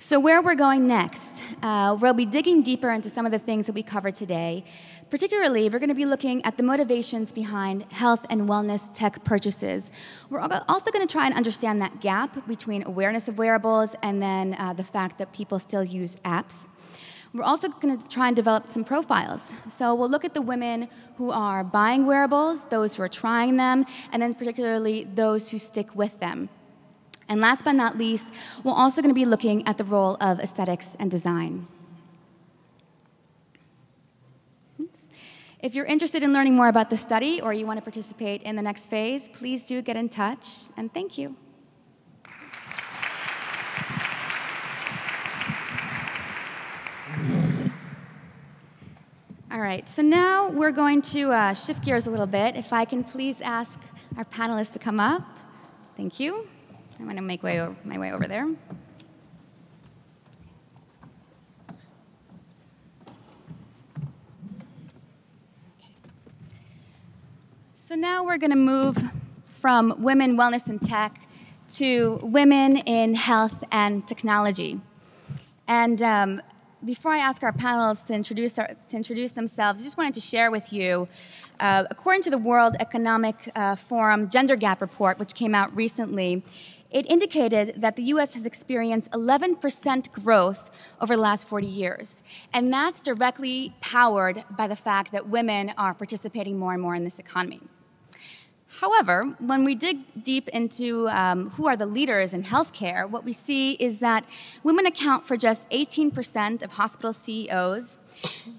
So where we're going next, we'll be digging deeper into some of the things that we covered today. Particularly, we're going to be looking at the motivations behind health and wellness tech purchases. We're also going to try and understand that gap between awareness of wearables and then the fact that people still use apps. We're also going to try and develop some profiles. So we'll look at the women who are buying wearables, those who are trying them, and then particularly those who stick with them. And last but not least, we're also going to be looking at the role of aesthetics and design. Oops. If you're interested in learning more about the study or you want to participate in the next phase, please do get in touch, and thank you. All right, so now we're going to shift gears a little bit. If I can please ask our panelists to come up. Thank you. I'm going to make my way over there. So now we're going to move from women, wellness, and tech to women in health and technology. And before I ask our panelists to introduce themselves, I just wanted to share with you, according to the World Economic Forum Gender Gap Report, which came out recently, it indicated that the US has experienced 11% growth over the last 40 years. And that's directly powered by the fact that women are participating more and more in this economy. However, when we dig deep into who are the leaders in healthcare, what we see is that women account for just 18% of hospital CEOs.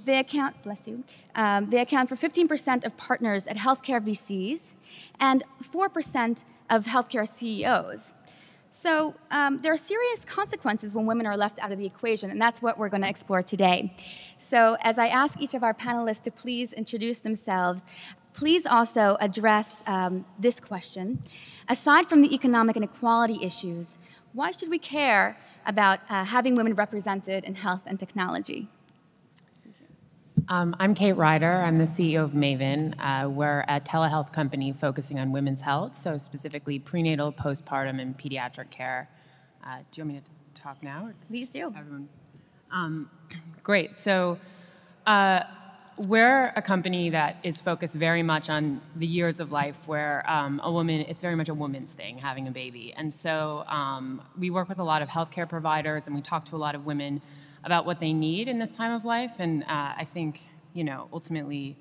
They account, bless you, they account for 15% of partners at healthcare VCs and 4% of healthcare CEOs. So there are serious consequences when women are left out of the equation, and that's what we're going to explore today. So as I ask each of our panelists to please introduce themselves, please also address this question. Aside from the economic inequality issues, why should we care about having women represented in health and technology? I'm Kate Ryder. I'm the CEO of Maven. We're a telehealth company focusing on women's health, so specifically prenatal, postpartum, and pediatric care. Do you want me to talk now? Or Please do. Everyone? Great. So we're a company that is focused very much on the years of life where a woman, it's very much a woman's thing, having a baby. And so we work with a lot of healthcare providers, and we talk to a lot of women about what they need in this time of life. And I think, ultimately,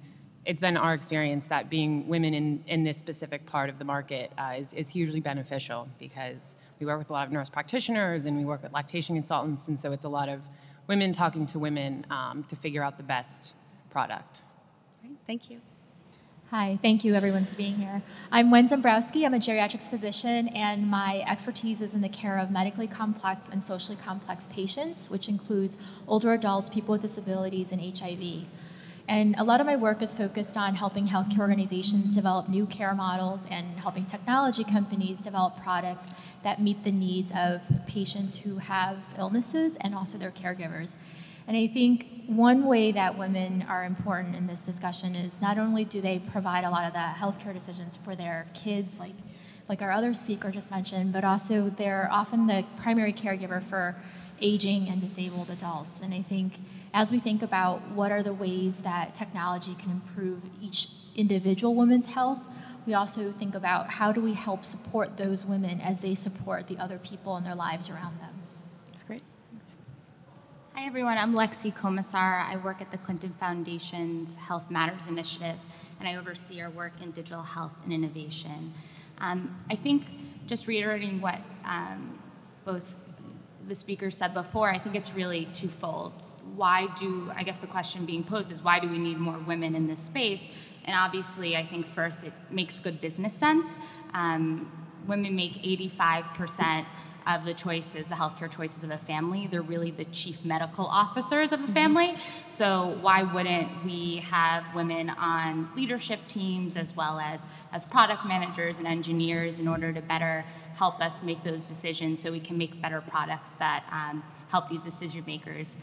it's been our experience that being women in this specific part of the market is hugely beneficial, because we work with a lot of nurse practitioners and we work with lactation consultants, and so it's a lot of women talking to women to figure out the best product. Great, thank you. Hi, thank you everyone for being here. I'm Dombrowski. I'm a geriatrics physician, and my expertise is in the care of medically complex and socially complex patients, which includes older adults, people with disabilities, and HIV. And a lot of my work is focused on helping healthcare organizations develop new care models and helping technology companies develop products that meet the needs of patients who have illnesses and also their caregivers. And I think one way that women are important in this discussion is not only do they provide a lot of the healthcare decisions for their kids, like our other speaker just mentioned, but also they're often the primary caregiver for aging and disabled adults. And I think as we think about what are the ways that technology can improve each individual woman's health, we also think about how do we help support those women as they support the other people in their lives around them. That's great. Hi everyone, I'm Lexie Komisar. I work at the Clinton Foundation's Health Matters Initiative, and I oversee our work in digital health and innovation. I think, just reiterating what both the speakers said before, I think it's really twofold. I guess the question being posed is, why do we need more women in this space? And obviously, I think first, it makes good business sense. Women make 85% of the choices, the healthcare choices of a family. They're really the chief medical officers of a family. So why wouldn't we have women on leadership teams as well as product managers and engineers in order to better help us make those decisions so we can make better products that help these decision makers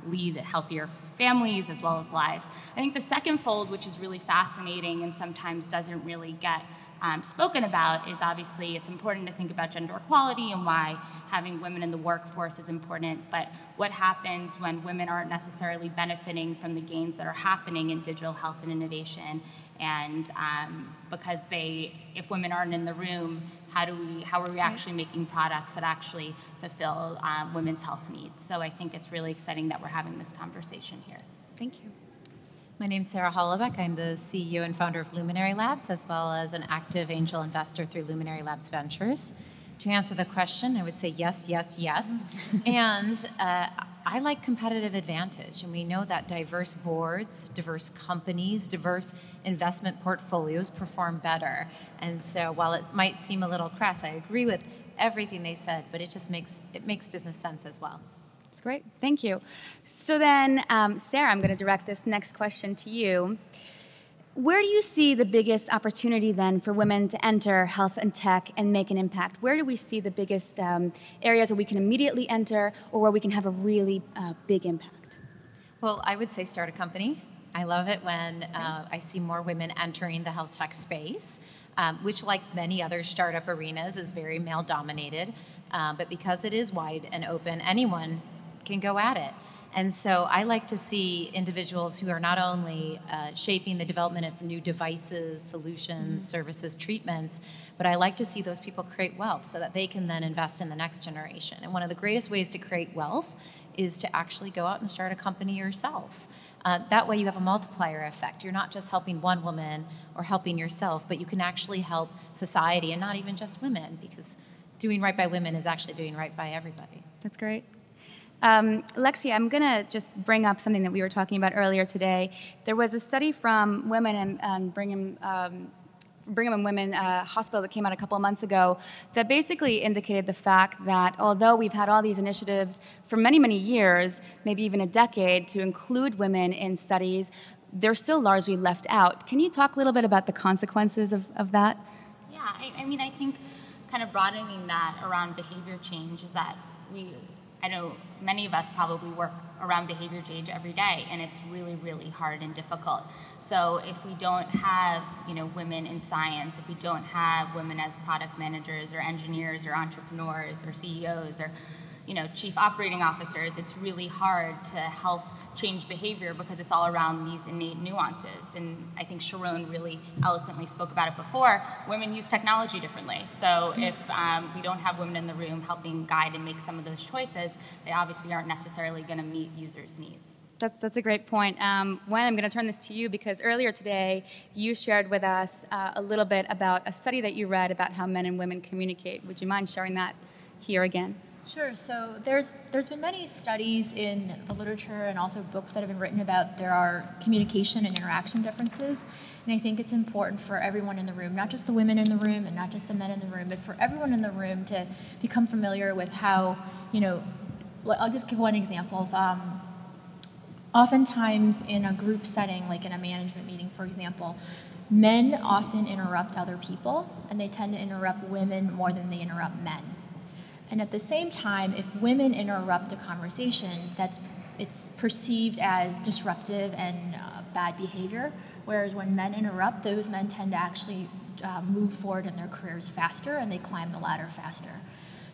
lead healthier families as well as lives. I think the second fold, which is really fascinating and sometimes doesn't really get spoken about is obviously it's important to think about gender equality and why having women in the workforce is important, but what happens when women aren't necessarily benefiting from the gains that are happening in digital health and innovation, and because if women aren't in the room, how are we actually making products that actually fulfill women's health needs? So I think it's really exciting that we're having this conversation here. Thank you. My name is Sara Holoubek. I'm the CEO and founder of Luminary Labs, as well as an active angel investor through Luminary Labs Ventures. To answer the question, I would say yes, yes, yes. And I like competitive advantage, and we know that diverse boards, diverse companies, diverse investment portfolios perform better. And so while it might seem a little crass, I agree with everything they said, but it makes business sense as well. That's great. Thank you. So then, Sara, I'm going to direct this next question to you. Where do you see the biggest opportunity then for women to enter health and tech and make an impact? Where do we see the biggest areas where we can immediately enter or where we can have a really big impact? Well, I would say start a company. I love it when I see more women entering the health tech space, which, like many other startup arenas, is very male-dominated. But because it is wide and open, anyone can go at it. And so I like to see individuals who are not only shaping the development of new devices, solutions, services, treatments, but I like to see those people create wealth so that they can then invest in the next generation. And one of the greatest ways to create wealth is to actually go out and start a company yourself. That way you have a multiplier effect. You're not just helping one woman or helping yourself, but you can actually help society, and not even just women, because doing right by women is actually doing right by everybody. That's great. Lexie, I'm going to just bring up something that we were talking about earlier today. There was a study from Women and Brigham and Women Hospital that came out a couple of months ago that basically indicated the fact that although we've had all these initiatives for many, many years, maybe even a decade, to include women in studies, they're still largely left out. Can you talk a little bit about the consequences of that? Yeah, I mean, I think kind of broadening that around behavior change is that I know many of us probably work around behavior change every day, and it's really, really hard and difficult. So if we don't have, women in science, if we don't have women as product managers or engineers or entrepreneurs or CEOs or, chief operating officers, it's really hard to help change behavior because it's all around these innate nuances. And I think Sharon really eloquently spoke about it before. Women use technology differently. So if we don't have women in the room helping guide and make some of those choices, they obviously aren't necessarily going to meet users' needs. That's a great point. Wen, I'm going to turn this to you because earlier today you shared with us a little bit about a study that you read about how men and women communicate. Would you mind sharing that here again? Sure. So there's been many studies in the literature and also books that have been written about there are communication and interaction differences. And I think it's important for everyone in the room, not just the women in the room and not just the men in the room, but for everyone in the room to become familiar with how, I'll just give one example. Oftentimes in a group setting, like in a management meeting, for example, men often interrupt other people, and they tend to interrupt women more than they interrupt men. And at the same time, if women interrupt a conversation, it's perceived as disruptive and bad behavior, whereas when men interrupt, those men tend to actually move forward in their careers faster, and they climb the ladder faster.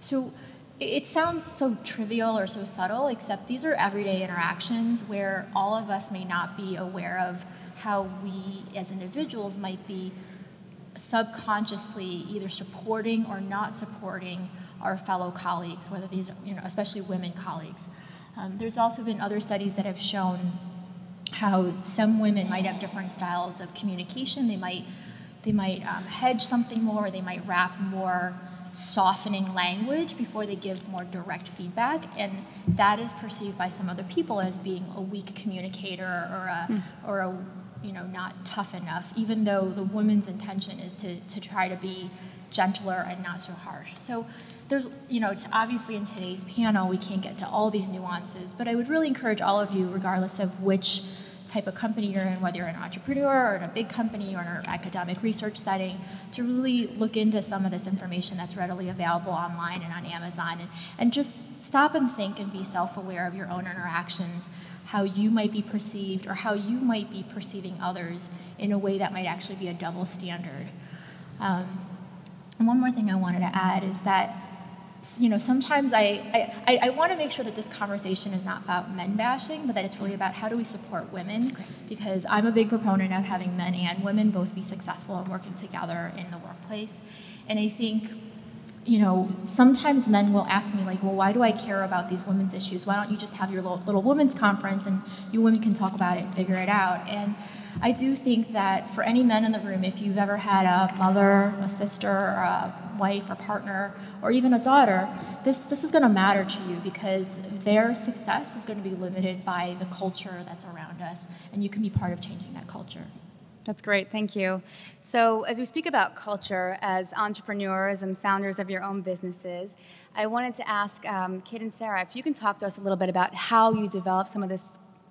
So it sounds so trivial or so subtle, except these are everyday interactions where all of us may not be aware of how we as individuals might be subconsciously either supporting or not supporting our fellow colleagues, whether these are, especially women colleagues. There's also been other studies that have shown how some women might have different styles of communication. They might hedge something more, or they might wrap more softening language before they give more direct feedback, and that is perceived by some other people as being a weak communicator or a not tough enough, even though the woman's intention is to try to be gentler and not so harsh. So there's, it's obviously in today's panel we can't get to all these nuances, but I would really encourage all of you, regardless of which type of company you're in, whether you're an entrepreneur or in a big company or in an academic research setting, to really look into some of this information that's readily available online and on Amazon, and just stop and think and be self-aware of your own interactions, how you might be perceived or how you might be perceiving others in a way that might actually be a double standard. And one more thing I wanted to add is that, sometimes I want to make sure that this conversation is not about men bashing, but that it's really about how do we support women, because I'm a big proponent of having men and women both be successful and working together in the workplace. And I think, sometimes men will ask me, like, well, why do I care about these women's issues? Why don't you just have your little women's conference and you women can talk about it and figure it out? And I do think that for any men in the room, if you've ever had a mother, a sister, or a wife, or partner, or even a daughter, this is going to matter to you, because their success is going to be limited by the culture that's around us, and you can be part of changing that culture. That's great, thank you. So as we speak about culture as entrepreneurs and founders of your own businesses, I wanted to ask Kate and Sara if you can talk to us a little bit about how you develop some of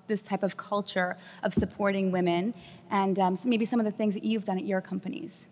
this type of culture of supporting women, and maybe some of the things that you've done at your companies.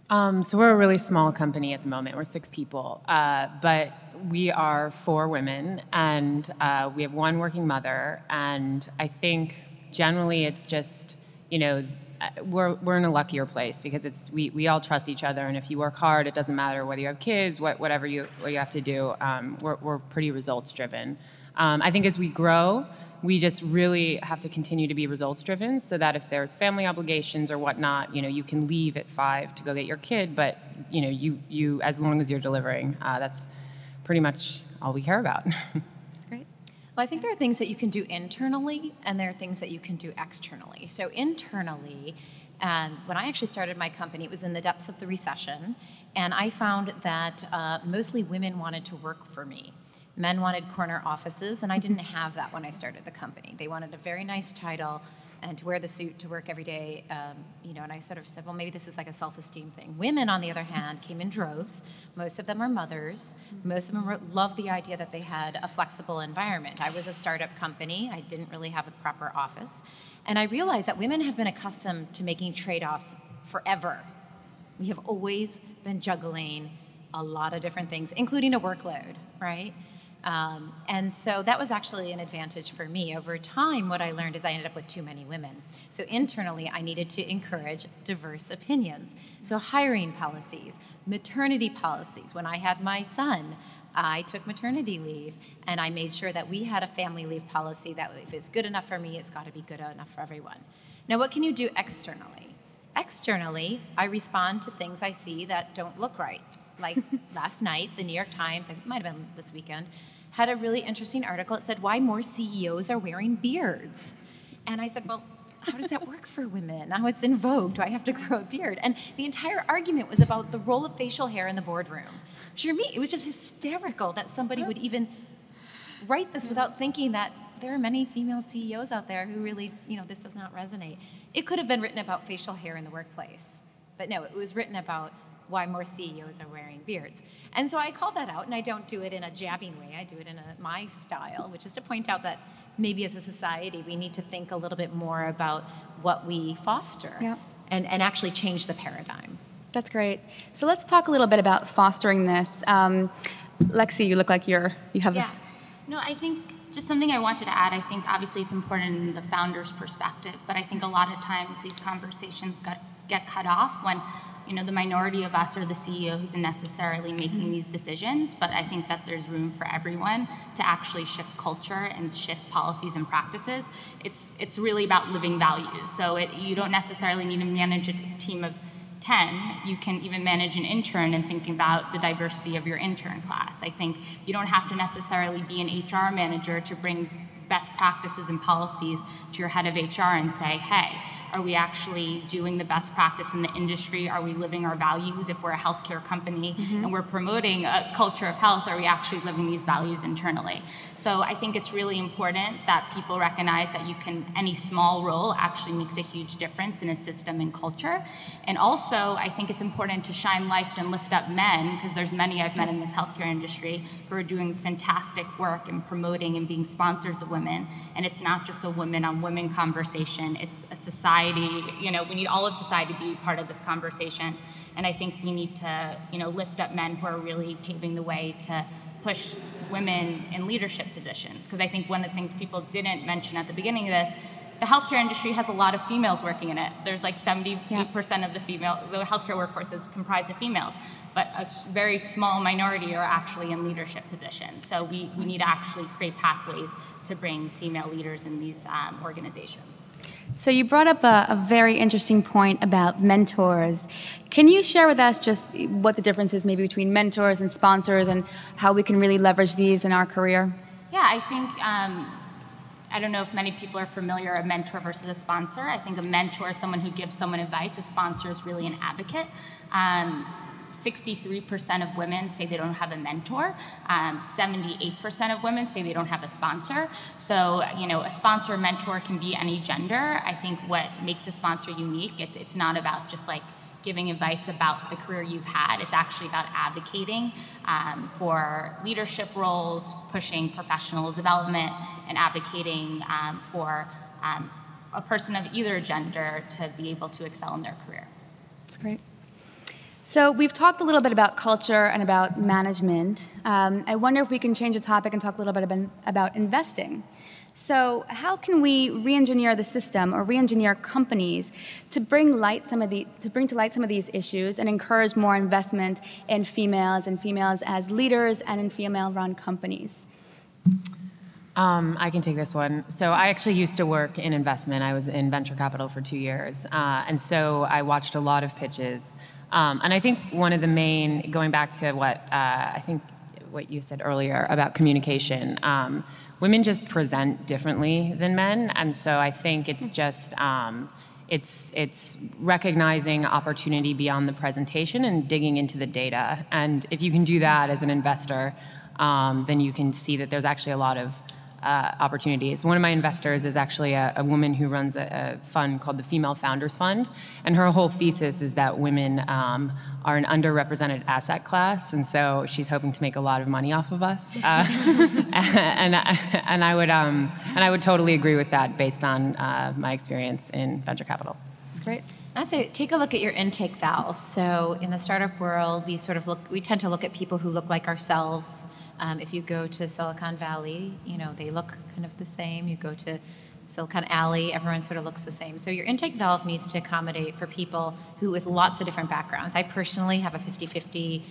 So we're a really small company at the moment. We're 6 people, but we are 4 women, and we have 1 working mother. And I think generally it's just, we're in a luckier place because we all trust each other, and if you work hard, it doesn't matter whether you have kids, whatever you have to do. We're pretty results driven. I think as we grow, we just really have to continue to be results driven, so that if there's family obligations or whatnot, you can leave at 5 to go get your kid, but you as long as you're delivering, that's pretty much all we care about. Great. Well, I think there are things that you can do internally, and there are things that you can do externally. So internally, when I actually started my company, it was in the depths of the recession, and I found that mostly women wanted to work for me. Men wanted corner offices, and I didn't have that when I started the company. They wanted a very nice title and to wear the suit to work every day, and I sort of said, well, maybe this is like a self-esteem thing. Women, on the other hand, came in droves. Most of them are mothers. Most of them loved the idea that they had a flexible environment. I was a startup company. I didn't really have a proper office. And I realized that women have been accustomed to making trade-offs forever. We have always been juggling a lot of different things, including a workload, right? And so that was actually an advantage for me. Over time, what I learned is I ended up with too many women. So internally, I needed to encourage diverse opinions. So hiring policies, maternity policies. When I had my son, I took maternity leave, and I made sure that we had a family leave policy that if it's good enough for me, it's got to be good enough for everyone. Now, what can you do externally? Externally, I respond to things I see that don't look right. Like last night, the New York Times, it might have been this weekend, had a really interesting article. It said, why more CEOs are wearing beards. And I said, well, how does that work for women? Now it's in vogue. Do I have to grow a beard? And the entire argument was about the role of facial hair in the boardroom. For me, it was just hysterical that somebody would even write this without thinking that there are many female CEOs out there who really, this does not resonate. It could have been written about facial hair in the workplace. But no, it was written about why more CEOs are wearing beards. And so I called that out, and I don't do it in a jabbing way. I do it in my style, which is to point out that maybe as a society, we need to think a little bit more about what we foster and actually change the paradigm. That's great. So let's talk a little bit about fostering this. Lexie, you look like you have this. No, I think just something I wanted to add, I think obviously it's important in the founder's perspective, but I think a lot of times these conversations get cut off when the minority of us are the CEOs and necessarily making these decisions, but I think that there's room for everyone to actually shift culture and shift policies and practices. It's really about living values. So you don't necessarily need to manage a team of 10. You can even manage an intern and think about the diversity of your intern class. I think you don't have to necessarily be an HR manager to bring best practices and policies to your head of HR and say, hey, are we actually doing the best practice in the industry? Are we living our values? If we're a healthcare company and we're promoting a culture of health, are we actually living these values internally? So I think it's really important that people recognize that any small role actually makes a huge difference in a system and culture. And also, I think it's important to shine light and lift up men, because there's many I've met in this healthcare industry who are doing fantastic work in promoting and being sponsors of women. And it's not just a women-on-women conversation, it's a society. We need all of society to be part of this conversation. And I think we need to, lift up men who are really paving the way to push women in leadership positions. Because I think one of the things people didn't mention at the beginning of this, the healthcare industry has a lot of females working in it. There's like 70% of the healthcare workforce is comprised of females, but a very small minority are actually in leadership positions. So we need to actually create pathways to bring female leaders in these organizations. So you brought up a very interesting point about mentors. Can you share with us just what the difference is maybe between mentors and sponsors and how we can really leverage these in our career? Yeah, I think, I don't know if many people are familiar, a mentor versus a sponsor. I think a mentor is someone who gives someone advice. A sponsor is really an advocate. 63% of women say they don't have a mentor. 78% of women say they don't have a sponsor. So, a sponsor mentor can be any gender. I think what makes a sponsor unique, it's not about just like giving advice about the career you've had. It's actually about advocating for leadership roles, pushing professional development, and advocating for a person of either gender to be able to excel in their career. That's great. So we've talked a little bit about culture and about management. I wonder if we can change the topic and talk a little bit about investing. So how can we re-engineer the system or re-engineer companies to bring to light some of these issues and encourage more investment in females and females as leaders and in female-run companies? I can take this one. So I actually used to work in investment. I was in venture capital for 2 years. And so I watched a lot of pitches. And I think one of the main, going back to what you said earlier about communication, women just present differently than men. And so I think it's just, it's recognizing opportunity beyond the presentation and digging into the data. And if you can do that as an investor, then you can see that there's actually a lot of opportunities. One of my investors is actually a woman who runs a fund called the Female Founders Fund, and her whole thesis is that women are an underrepresented asset class, and so she's hoping to make a lot of money off of us. And I would totally agree with that based on my experience in venture capital. That's great. I'd say take a look at your intake valve. So in the startup world, we tend to look at people who look like ourselves. If you go to Silicon Valley, they look kind of the same. You go to Silicon Alley, everyone sort of looks the same. So your intake valve needs to accommodate for people who with lots of different backgrounds. I personally have a 50-50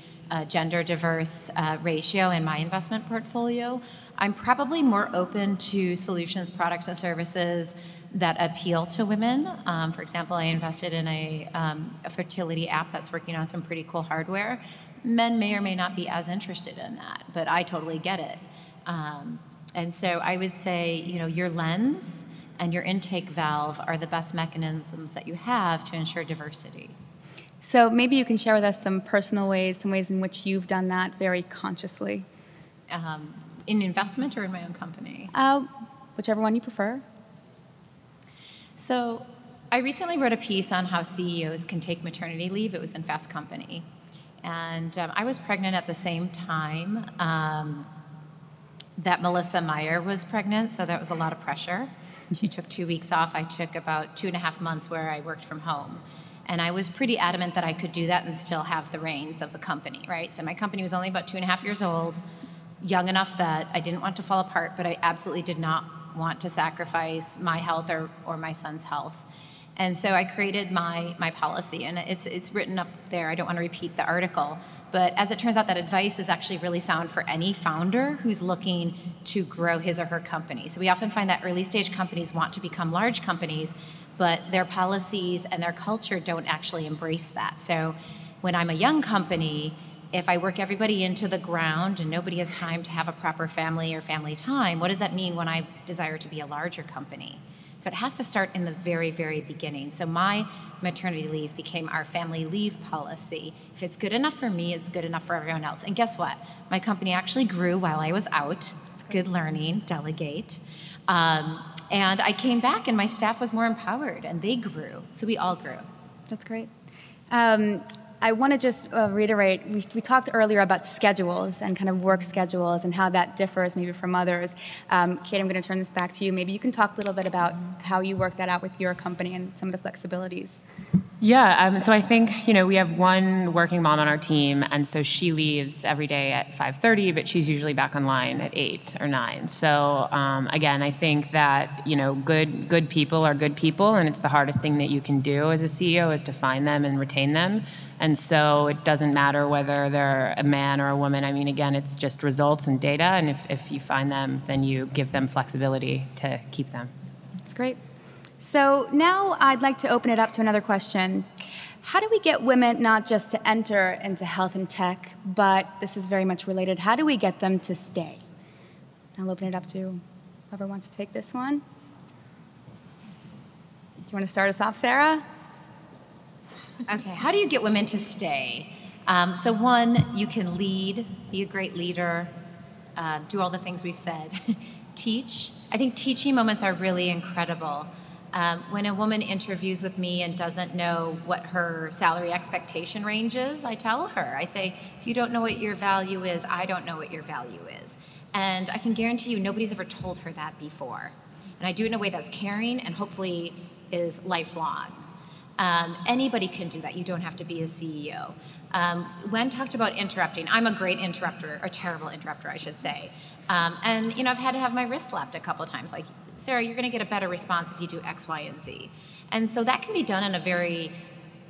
gender diverse ratio in my investment portfolio. I'm probably more open to solutions, products, and services that appeal to women. For example, I invested in a fertility app that's working on some pretty cool hardware. Men may or may not be as interested in that, but I totally get it. And so I would say, your lens and your intake valve are the best mechanisms that you have to ensure diversity. So maybe you can share with us some personal ways, some ways in which you've done that very consciously. In investment or in my own company? Whichever one you prefer. So I recently wrote a piece on how CEOs can take maternity leave. It was in Fast Company. And I was pregnant at the same time that Melissa Meyer was pregnant, so that was a lot of pressure. She took 2 weeks off. I took about 2.5 months where I worked from home. And I was pretty adamant that I could do that and still have the reins of the company, right? So my company was only about 2.5 years old, young enough that I didn't want to fall apart, but I absolutely did not want to sacrifice my health or my son's health. And so I created my policy, and it's written up there. I don't want to repeat the article, but as it turns out, that advice is actually really sound for any founder who's looking to grow his or her company. So we often find that early stage companies want to become large companies, but their policies and their culture don't actually embrace that. So when I'm a young company, if I work everybody into the ground and nobody has time to have a proper family or family time, what does that mean when I desire to be a larger company? So it has to start in the very, very beginning. So my maternity leave became our family leave policy. If it's good enough for me, it's good enough for everyone else. And guess what? My company actually grew while I was out. It's good learning, delegate. And I came back and my staff was more empowered and they grew. So we all grew. That's great. I want to just reiterate, we talked earlier about schedules and kind of work schedules and how that differs maybe from others. Kate, I'm going to turn this back to you. Maybe you can talk a little bit about how you work that out with your company and some of the flexibilities. Yeah, so I think, we have one working mom on our team, and so she leaves every day at 5:30, but she's usually back online at 8 or 9. So again, I think that, good people are good people, and it's the hardest thing that you can do as a CEO is to find them and retain them. And so it doesn't matter whether they're a man or a woman. I mean, again, it's just results and data, and if you find them, then you give them flexibility to keep them. That's great. So now I'd like to open it up to another question. How do we get women not just to enter into health and tech, but this is very much related, how do we get them to stay? I'll open it up to whoever wants to take this one. Do you want to start us off, Sara? Okay, how do you get women to stay? So one, you can lead, be a great leader, do all the things we've said. Teach. I think teaching moments are really incredible. When a woman interviews with me and doesn't know what her salary expectation range is, I tell her, I say, if you don't know what your value is, I don't know what your value is. And I can guarantee you nobody's ever told her that before. And I do it in a way that's caring and hopefully is lifelong. Anybody can do that. You don't have to be a CEO. Wen talked about interrupting. I'm a great interrupter, or terrible interrupter, I should say. And I've had to have my wrist slapped a couple times. Like, Sara, you're going to get a better response if you do X, Y, and Z. And so that can be done in a very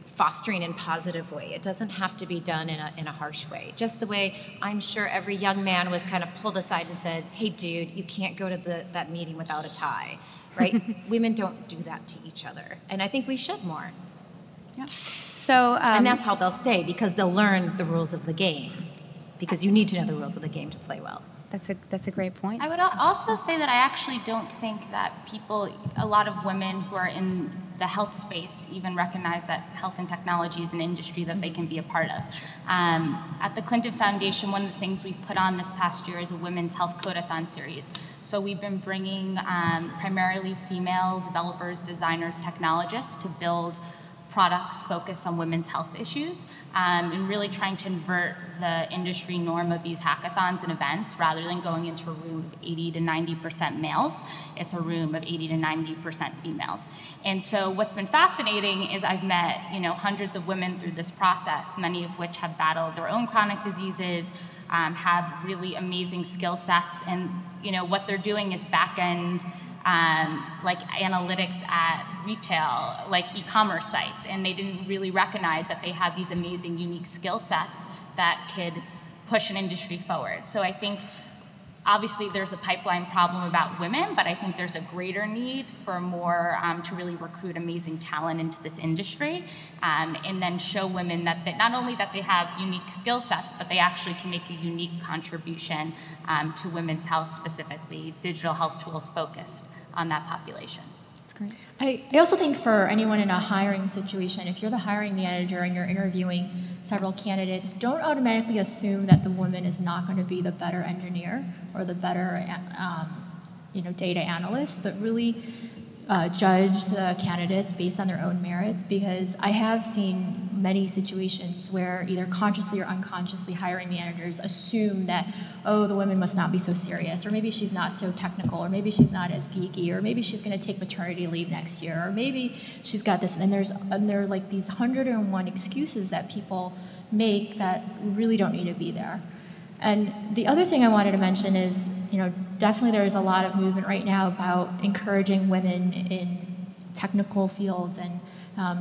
fostering and positive way. It doesn't have to be done in a harsh way. Just the way I'm sure every young man was kind of pulled aside and said, hey, dude, you can't go to that meeting without a tie, right? Women don't do that to each other. And I think we should more. Yeah. So, and that's how they'll stay, because they'll learn the rules of the game. Because you need to know the rules of the game to play well. That's a great point. I would also say that I actually don't think that a lot of women who are in the health space even recognize that health and technology is an industry that they can be a part of. At the Clinton Foundation, one of the things we've put on this past year is a women's health codeathon series. So we've been bringing primarily female developers, designers, technologists to build products focused on women's health issues, and really trying to invert the industry norm of these hackathons and events. Rather than going into a room of 80 to 90% males, it's a room of 80 to 90% females. And so what's been fascinating is I've met hundreds of women through this process, many of which have battled their own chronic diseases, have really amazing skill sets, and what they're doing is back-end like analytics at retail, like e-commerce sites, and they didn't really recognize that they had these amazing, unique skill sets that could push an industry forward. So I think obviously there's a pipeline problem about women, but I think there's a greater need for more to really recruit amazing talent into this industry, and then show women that not only that they have unique skill sets, but they actually can make a unique contribution to women's health, specifically digital health tools focused on that population. That's great. I also think for anyone in a hiring situation, if you're the hiring manager and you're interviewing several candidates, don't automatically assume that the woman is not going to be the better engineer or the better data analyst, but really judge the candidates based on their own merits, because I have seen many situations where either consciously or unconsciously hiring managers assume that, oh, the woman must not be so serious, or maybe she's not so technical, or maybe she's not as geeky, or maybe she's going to take maternity leave next year, or maybe she's got this, and there are like these 101 excuses that people make that really don't need to be there. And the other thing I wanted to mention is, definitely there's a lot of movement right now about encouraging women in technical fields and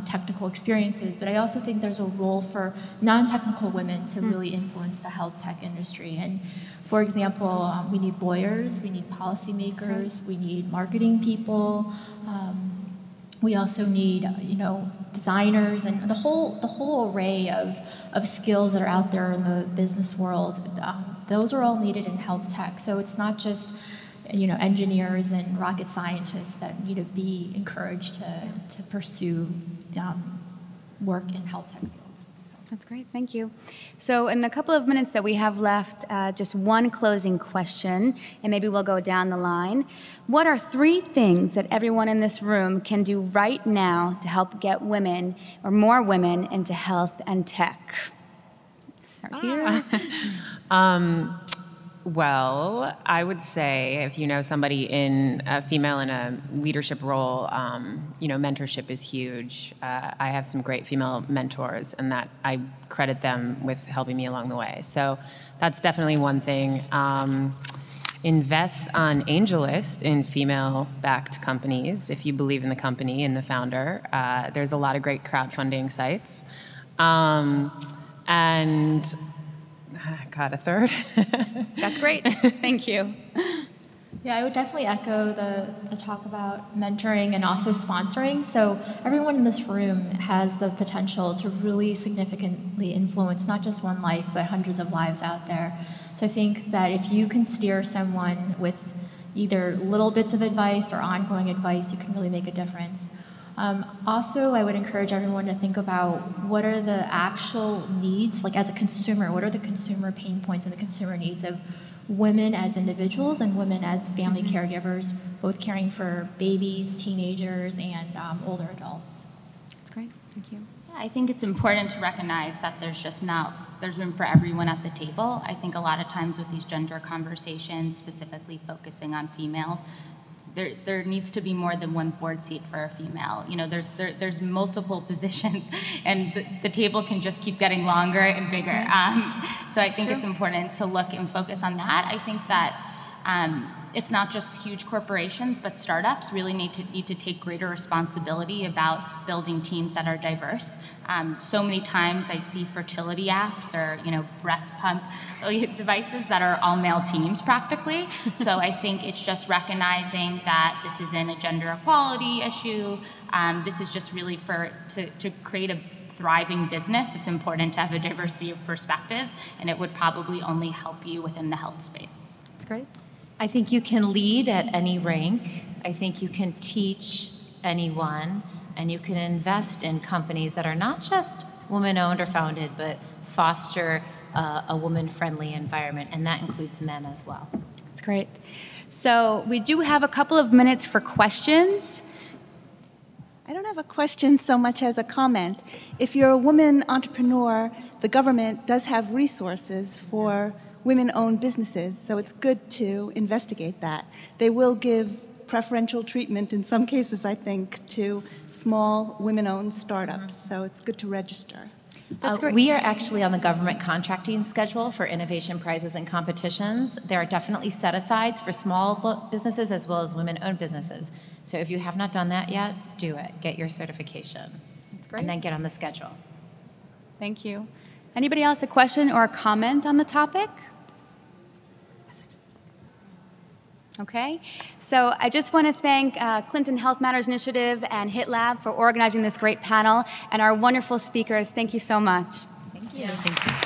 technical experiences, but I also think there's a role for non-technical women to really influence the health tech industry. And for example, we need lawyers, we need policymakers, we need marketing people, we also need designers, and the whole array of skills that are out there in the business world. Those are all needed in health tech. So it's not just engineers and rocket scientists that need to be encouraged to pursue work in health tech fields. So. That's great, thank you. So in the couple of minutes that we have left, just one closing question, and maybe we'll go down the line. What are 3 things that everyone in this room can do right now to help get women, or more women, into health and tech? Start here. Well, I would say if you know somebody in a female in a leadership role, mentorship is huge. I have some great female mentors, and that I credit them with helping me along the way. So that's definitely one thing. Invest on AngelList in female-backed companies if you believe in the company and the founder. There's a lot of great crowdfunding sites. And got a third. That's great. Thank you. Yeah, I would definitely echo the talk about mentoring and also sponsoring. So everyone in this room has the potential to really significantly influence not just one life, but hundreds of lives out there. So I think that if you can steer someone with either little bits of advice or ongoing advice, you can really make a difference. Also, I would encourage everyone to think about what are the actual needs, like as a consumer, what are the consumer pain points and the consumer needs of women as individuals and women as family caregivers, both caring for babies, teenagers, and older adults. That's great. Thank you. Yeah, I think it's important to recognize that there's room for everyone at the table. I think a lot of times with these gender conversations, specifically focusing on females, there needs to be more than one board seat for a female. There's multiple positions, and the table can just keep getting longer and bigger. So I think it's important to look and focus on that. I think that it's not just huge corporations, but startups really need to take greater responsibility about building teams that are diverse. So many times I see fertility apps or breast pump devices that are all male teams practically. So I think it's just recognizing that this isn't a gender equality issue. This is just really to create a thriving business. It's important to have a diversity of perspectives, and it would probably only help you within the health space. That's great. I think you can lead at any rank. I think you can teach anyone, and you can invest in companies that are not just woman-owned or founded, but foster a woman-friendly environment, and that includes men as well. That's great. So we do have a couple of minutes for questions. I don't have a question so much as a comment. If you're a woman entrepreneur, the government does have resources for women-owned businesses, so it's good to investigate that. They will give preferential treatment in some cases, I think, to small women-owned startups, so it's good to register. That's great. We are actually on the government contracting schedule for innovation prizes and competitions. There are definitely set-asides for small businesses as well as women-owned businesses. So if you have not done that yet, do it. Get your certification. That's great. And then get on the schedule. Thank you. Anybody else a question or a comment on the topic? Okay, so I just want to thank Clinton Health Matters Initiative and HITLAB for organizing this great panel, and our wonderful speakers. Thank you so much. Thank you. Thank you.